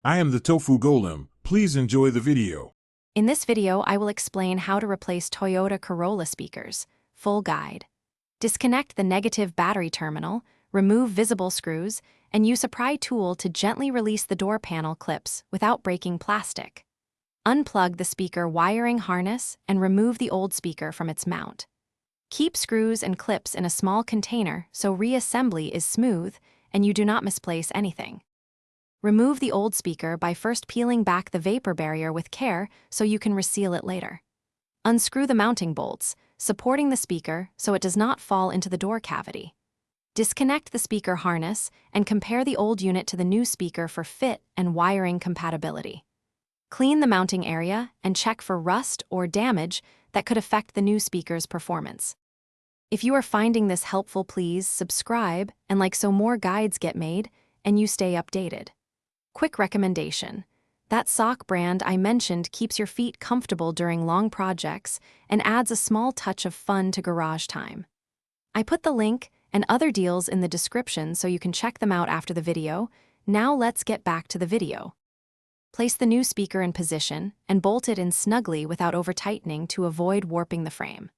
I am the Tofu Golem. Please enjoy the video. In this video, I will explain how to replace Toyota Corolla speakers. Full guide. Disconnect the negative battery terminal, remove visible screws, and use a pry tool to gently release the door panel clips without breaking plastic. Unplug the speaker wiring harness and remove the old speaker from its mount. Keep screws and clips in a small container so reassembly is smooth and you do not misplace anything. Remove the old speaker by first peeling back the vapor barrier with care so you can reseal it later. Unscrew the mounting bolts, supporting the speaker so it does not fall into the door cavity. Disconnect the speaker harness and compare the old unit to the new speaker for fit and wiring compatibility. Clean the mounting area and check for rust or damage that could affect the new speaker's performance. If you are finding this helpful, please subscribe and like so more guides get made and you stay updated. Quick recommendation. That sock brand I mentioned keeps your feet comfortable during long projects and adds a small touch of fun to garage time. I put the link and other deals in the description so you can check them out after the video. Now let's get back to the video. Place the new speaker in position and bolt it in snugly without over-tightening to avoid warping the frame.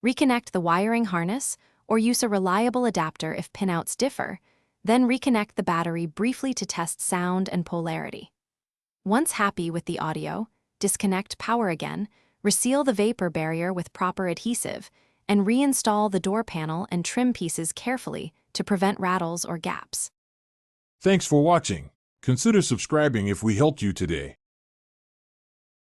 Reconnect the wiring harness or use a reliable adapter if pinouts differ, then reconnect the battery briefly to test sound and polarity. Once happy with the audio, disconnect power again, reseal the vapor barrier with proper adhesive, and reinstall the door panel and trim pieces carefully to prevent rattles or gaps. Thanks for watching. Consider subscribing if we helped you today.